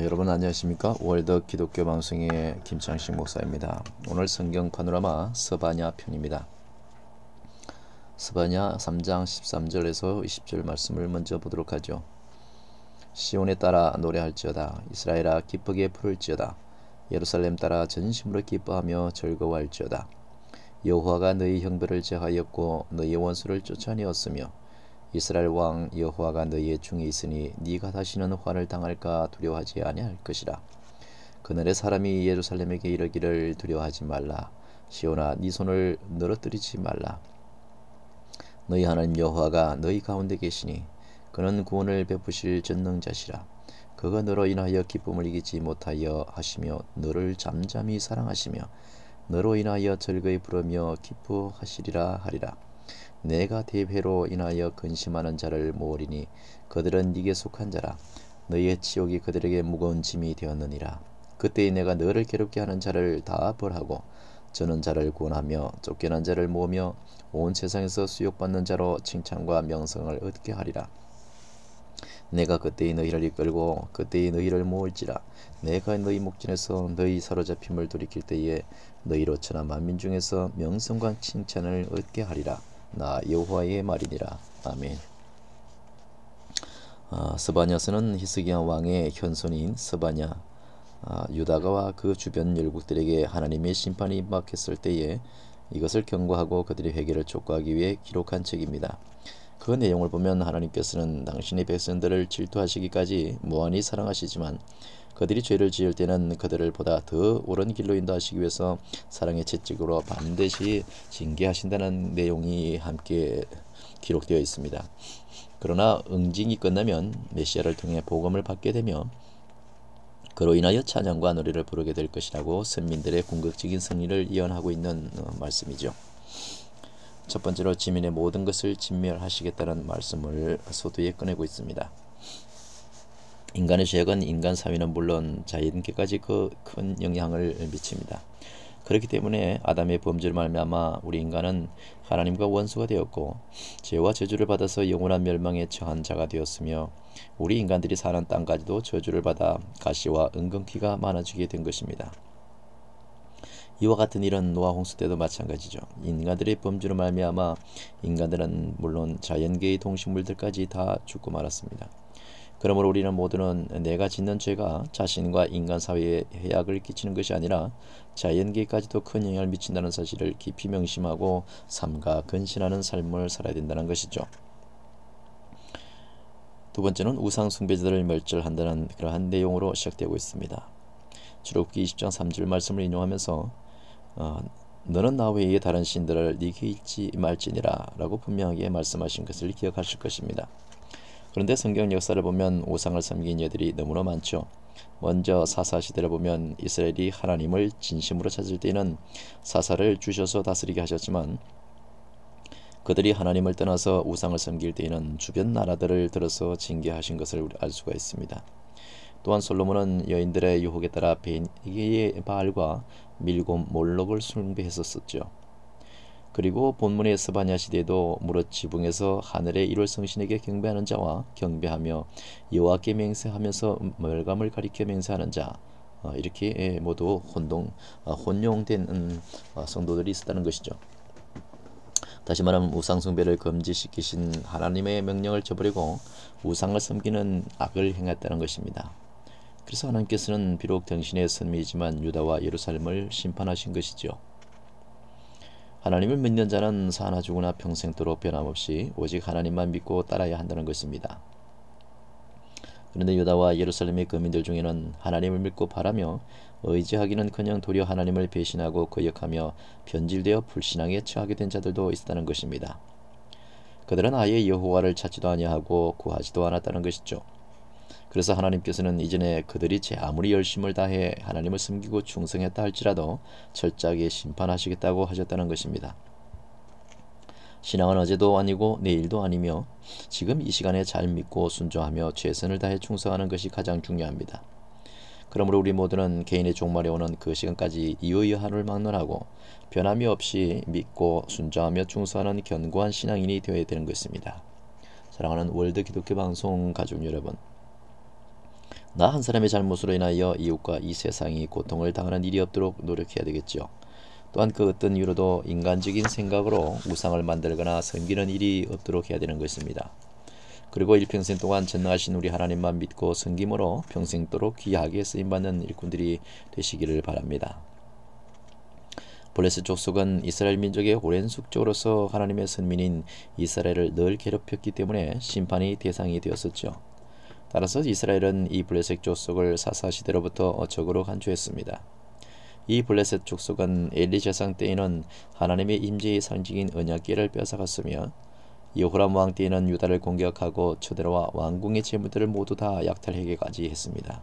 여러분 안녕하십니까? 월드 기독교 방송의 김창식 목사입니다. 오늘 성경 파노라마 스바냐 편입니다. 스바냐 3장 13절에서 20절 말씀을 먼저 보도록 하죠. 시온에 따라 노래할지어다. 이스라엘아 기쁘게 부를지어다. 예루살렘 따라 전심으로 기뻐하며 즐거워할지어다. 여호와가 너희 형벌을 제하였고 너희 원수를 쫓아내었으며 이스라엘 왕 여호와가 너희의 중에 있으니 네가 다시는 화를 당할까 두려워하지 아니할 것이라. 그날에 사람이 예루살렘에게 이르기를 두려워하지 말라. 시온아 네 손을 늘어뜨리지 말라. 너희 하나님 여호와가 너희 가운데 계시니 그는 구원을 베푸실 전능자시라. 그가 너로 인하여 기쁨을 이기지 못하여 하시며 너를 잠잠히 사랑하시며 너로 인하여 즐거이 부르며 기뻐하시리라 하리라. 내가 대회로 인하여 근심하는 자를 모으리니 그들은 네게 속한 자라. 너희의 치욕이 그들에게 무거운 짐이 되었느니라. 그때에 내가 너를 괴롭게 하는 자를 다 벌하고 저는 자를 구원하며 쫓겨난 자를 모으며 온 세상에서 수욕받는 자로 칭찬과 명성을 얻게 하리라. 내가 그때에 너희를 이끌고 그때에 너희를 모을지라. 내가 너희 목전에서 너희 사로잡힘을 돌이킬 때에 너희로 천하 만민 중에서 명성과 칭찬을 얻게 하리라. 나 여호와의 말이니라. 아멘. 스바냐서는 히스기야 왕의 현손인 스바냐 유다가와 그 주변 열국들에게 하나님의 심판이 임박했을 때에 이것을 경고하고 그들의 회개를 촉구하기 위해 기록한 책입니다. 그 내용을 보면 하나님께서는 당신의 백성들을 질투하시기까지 무한히 사랑하시지만 그들이 죄를 지을 때는 그들을 보다 더 옳은 길로 인도하시기 위해서 사랑의 채찍으로 반드시 징계하신다는 내용이 함께 기록되어 있습니다. 그러나 응징이 끝나면 메시아를 통해 복음을 받게 되며 그로 인하여 찬양과 노래를 부르게 될 것이라고 선민들의 궁극적인 승리를 예언하고 있는 말씀이죠. 첫 번째로 지면의 모든 것을 진멸하시겠다는 말씀을 서두에 꺼내고 있습니다. 인간의 죄악은 인간 사회는 물론 자연계까지 큰 영향을 미칩니다. 그렇기 때문에 아담의 범죄로 말미암아 우리 인간은 하나님과 원수가 되었고 죄와 저주를 받아서 영원한 멸망에 처한 자가 되었으며 우리 인간들이 사는 땅까지도 저주를 받아 가시와 은근키가 많아지게 된 것입니다. 이와 같은 일은 노아 홍수 때도 마찬가지죠. 인간들의 범죄로 말미암아 인간들은 물론 자연계의 동식물들까지 다 죽고 말았습니다. 그러므로 우리는 모두는 내가 짓는 죄가 자신과 인간 사회에 해악을 끼치는 것이 아니라 자연계까지도 큰 영향을 미친다는 사실을 깊이 명심하고 삼가 근신하는 삶을 살아야 된다는 것이죠. 두 번째는 우상 숭배자들을 멸절한다는 그러한 내용으로 시작되고 있습니다. 출애굽기 20장 3절 말씀을 인용하면서 너는 나 외에 다른 신들을 네게 잊지 말지니라 라고 분명하게 말씀하신 것을 기억하실 것입니다. 그런데 성경 역사를 보면 우상을 섬긴 예들이 너무나 많죠. 먼저 사사 시대를 보면 이스라엘이 하나님을 진심으로 찾을 때는 사사를 주셔서 다스리게 하셨지만 그들이 하나님을 떠나서 우상을 섬길 때에는 주변 나라들을 들어서 징계하신 것을 알 수가 있습니다. 또한 솔로몬은 여인들의 유혹에 따라 베니의 바알과 밀곰 몰록을 숭배했었죠. 그리고 본문의 스바냐 시대에도 무릇 지붕에서 하늘의 일월 성신에게 경배하는 자와 경배하며 여호와께 맹세하면서 멸감을 가리켜 맹세하는 자 이렇게 모두 혼용된 성도들이 있었다는 것이죠. 다시 말하면 우상 숭배를 금지시키신 하나님의 명령을 저버리고 우상을 섬기는 악을 행했다는 것입니다. 그래서 하나님께서는 비록 당신의 선미이지만 유다와 예루살렘을 심판하신 것이죠. 하나님을 믿는 자는 사나 죽으나 평생도록 변함없이 오직 하나님만 믿고 따라야 한다는 것입니다. 그런데 유다와 예루살렘의 거민들 중에는 하나님을 믿고 바라며 의지하기는커녕 도리어 하나님을 배신하고 거역하며 변질되어 불신앙에 처하게 된 자들도 있었다는 것입니다. 그들은 아예 여호와를 찾지도 아니하고 구하지도 않았다는 것이죠. 그래서 하나님께서는 이전에 그들이 아무리 열심을 다해 하나님을 섬기고 충성했다 할지라도 철저하게 심판하시겠다고 하셨다는 것입니다. 신앙은 어제도 아니고 내일도 아니며 지금 이 시간에 잘 믿고 순종하며 최선을 다해 충성하는 것이 가장 중요합니다. 그러므로 우리 모두는 개인의 종말에 오는 그 시간까지 이의 한을 막론하고 변함이 없이 믿고 순종하며 충성하는 견고한 신앙인이 되어야 되는 것입니다. 사랑하는 월드 기독교 방송 가족 여러분, 나 한 사람의 잘못으로 인하여 이웃과 이 세상이 고통을 당하는 일이 없도록 노력해야 되겠죠. 또한 그 어떤 이유로도 인간적인 생각으로 우상을 만들거나 섬기는 일이 없도록 해야 되는 것입니다. 그리고 일평생 동안 전능하신 우리 하나님만 믿고 섬김으로 평생도록 귀하게 쓰임받는 일꾼들이 되시기를 바랍니다. 블레셋 족속은 이스라엘 민족의 오랜 숙적으로서 하나님의 선민인 이스라엘을 늘 괴롭혔기 때문에 심판이 대상이 되었었죠. 따라서 이스라엘은 이 블레셋 족속을 사사시대로부터 적으로 간주했습니다. 이 블레셋 족속은 엘리 제상 때에는 하나님의 임재의 상징인 언약궤를 뺏어갔으며 여호람 왕 때에는 유다를 공격하고 초대로와 왕궁의 재물들을 모두 다 약탈하기까지 했습니다.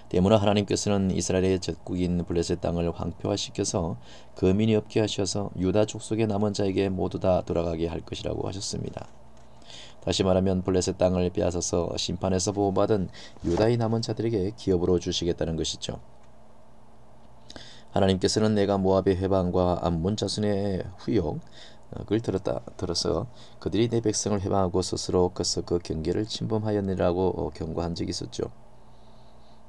때문에 하나님께서는 이스라엘의 적국인 블레셋 땅을 황폐화시켜서 거민이 없게 하셔서 유다 족속의 남은 자에게 모두 다 돌아가게 할 것이라고 하셨습니다. 다시 말하면 블레셋 땅을 빼앗아서 심판에서 보호받은 유다의 남은 자들에게 기업으로 주시겠다는 것이죠. 하나님께서는 내가 모압의 회방과 암몬 자손의 후욕을 들어서 그들이 내 백성을 회방하고 스스로 그 경계를 침범하였느라고 경고한 적이 있었죠.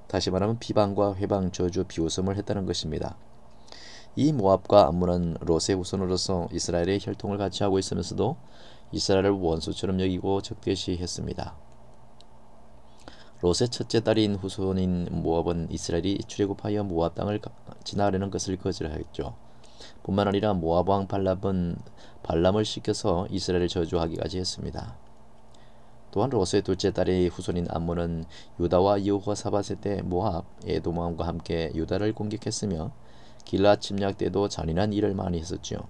다시 말하면 비방과 회방, 저주, 비웃음을 했다는 것입니다. 이 모압과 암몬은 롯의 후손으로서 이스라엘의 혈통을 같이 하고 있으면서도 이스라엘을 원수처럼 여기고 적대시했습니다. 롯의 첫째 딸인 후손인 모압은 이스라엘이 출애굽하여 모압 땅을 지나가려는 것을 거절하였죠. 뿐만 아니라 모압 왕 발람을 시켜서 이스라엘을 저주하기까지 했습니다. 또한 롯의 둘째 딸의 후손인 암몬은 유다와 여호사밧의 때 모압, 에돔 왕과 함께 유다를 공격했으며 길앗 침략 때도 잔인한 일을 많이 했었죠.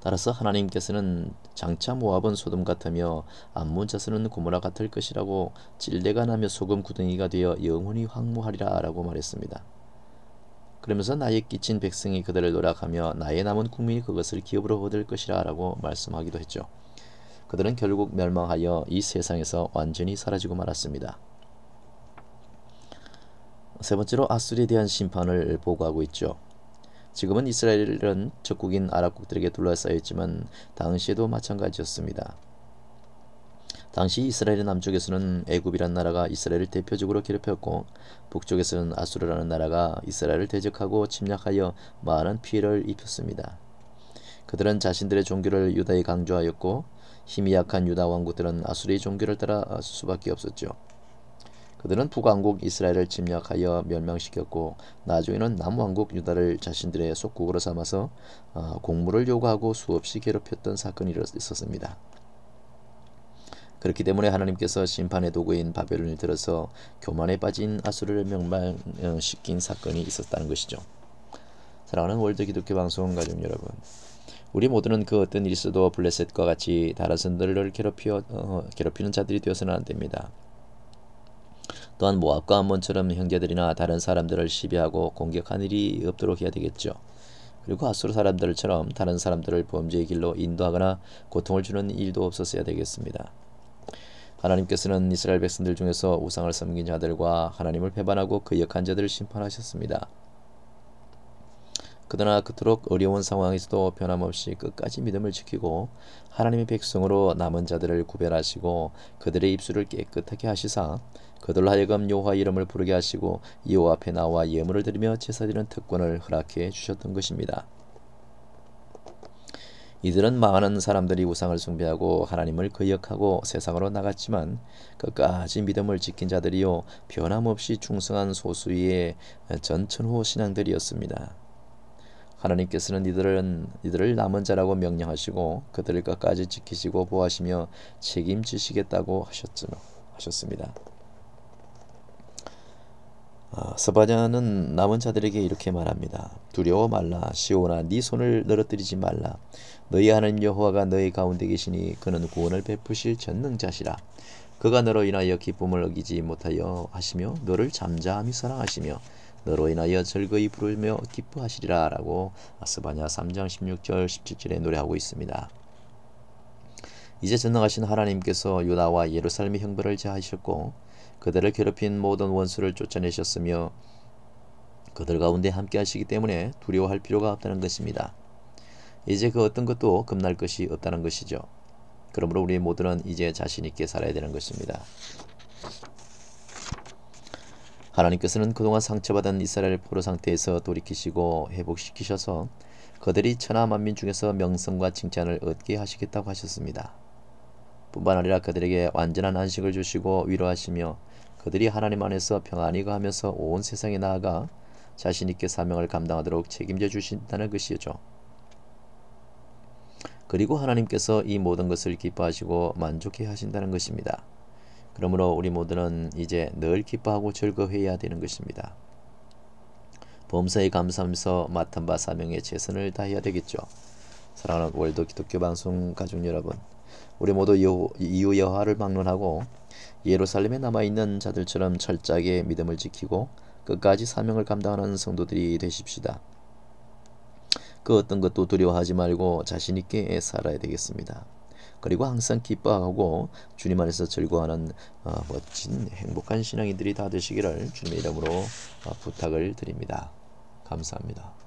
따라서 하나님께서는 장차 모압은 소돔 같으며 암몬 자손은 고모라 같을 것이라고 찔레가 나며 소금 구덩이가 되어 영원히 황무하리라 라고 말했습니다. 그러면서 나의 끼친 백성이 그들을 노락하며 나의 남은 국민이 그것을 기업으로 얻을 것이라 라고 말씀하기도 했죠. 그들은 결국 멸망하여 이 세상에서 완전히 사라지고 말았습니다. 세 번째로 아수리에 대한 심판을 보고하고 있죠. 지금은 이스라엘은 적국인 아랍국들에게 둘러싸여 있지만 당시에도 마찬가지였습니다. 당시 이스라엘의 남쪽에서는 애굽이라는 나라가 이스라엘을 대표적으로 괴롭혔고 북쪽에서는 아수르라는 나라가 이스라엘을 대적하고 침략하여 많은 피해를 입혔습니다. 그들은 자신들의 종교를 유다에 강조하였고 힘이 약한 유다 왕국들은 아수르의 종교를 따라 수밖에 없었죠. 그들은 북왕국 이스라엘을 침략하여 멸망시켰고 나중에는 남왕국 유다를 자신들의 속국으로 삼아서 공물을 요구하고 수없이 괴롭혔던 사건이 있었습니다. 그렇기 때문에 하나님께서 심판의 도구인 바벨론을 들어서 교만에 빠진 아수르를 멸망시킨 사건이 있었다는 것이죠. 사랑하는 월드 기독교 방송 가족 여러분, 우리 모두는 그 어떤 일이 있어도 블레셋과 같이 다른 선들을 괴롭히는 자들이 되어서는 안 됩니다. 또한 모압과 암몬처럼 형제들이나 다른 사람들을 시비하고 공격한 일이 없도록 해야 되겠죠. 그리고 아수르 사람들처럼 다른 사람들을 범죄의 길로 인도하거나 고통을 주는 일도 없었어야 되겠습니다. 하나님께서는 이스라엘 백성들 중에서 우상을 섬긴 자들과 하나님을 배반하고 거역한 자들을 심판하셨습니다. 그러나 그토록 어려운 상황에서도 변함없이 끝까지 믿음을 지키고 하나님의 백성으로 남은 자들을 구별하시고 그들의 입술을 깨끗하게 하시사 그들로 하여금 여호와 이름을 부르게 하시고 여호와 앞에 나와 예물을 드리며 제사드리는 특권을 허락해 주셨던 것입니다. 이들은 많은 사람들이 우상을 숭배하고 하나님을 거역하고 세상으로 나갔지만 끝까지 믿음을 지킨 자들이요 변함없이 충성한 소수의 전천후 신앙들이었습니다. 하나님께서는 이들을 남은 자라고 명령하시고 그들을 끝까지 지키시고 보호하시며 책임지시겠다고 하셨습니다. 스바냐는 남은 자들에게 이렇게 말합니다. 두려워 말라. 시온아, 네 손을 늘어뜨리지 말라. 너희 하나님 여호와가 너희 가운데 계시니 그는 구원을 베푸실 전능자시라. 그가 너로 인하여 기쁨을 어기지 못하여 하시며 너를 잠잠히 사랑하시며 너로 인하여 즐거이 부르며 기뻐하시리라 라고 스바냐 3장 16절 17절에 노래하고 있습니다. 이제 전능하신 하나님께서 유다와 예루살렘의 형벌을 제하셨고 그들을 괴롭힌 모든 원수를 쫓아내셨으며 그들 가운데 함께 하시기 때문에 두려워할 필요가 없다는 것입니다. 이제 그 어떤 것도 겁날 것이 없다는 것이죠. 그러므로 우리 모두는 이제 자신 있게 살아야 되는 것입니다. 하나님께서는 그동안 상처받은 이스라엘 포로 상태에서 돌이키시고 회복시키셔서 그들이 천하 만민 중에서 명성과 칭찬을 얻게 하시겠다고 하셨습니다. 뿐만 아니라 그들에게 완전한 안식을 주시고 위로하시며 그들이 하나님 안에서 평안히 거하면서 온 세상에 나아가 자신 있게 사명을 감당하도록 책임져 주신다는 것이죠. 그리고 하나님께서 이 모든 것을 기뻐하시고 만족해 하신다는 것입니다. 그러므로 우리 모두는 이제 늘 기뻐하고 즐거워해야 되는 것입니다. 범사에 감사하면서 맡은 바 사명에 최선을 다해야 되겠죠. 사랑하는 월드 기독교 방송 가족 여러분, 우리 모두 이후 여호와를 막론하고 예루살렘에 남아있는 자들처럼 철저하게 믿음을 지키고 끝까지 사명을 감당하는 성도들이 되십시다. 그 어떤 것도 두려워하지 말고 자신 있게 살아야 되겠습니다. 그리고 항상 기뻐하고 주님 안에서 즐거워하는 멋진 행복한 신앙인들이 다 되시기를 주님의 이름으로 부탁을 드립니다. 감사합니다.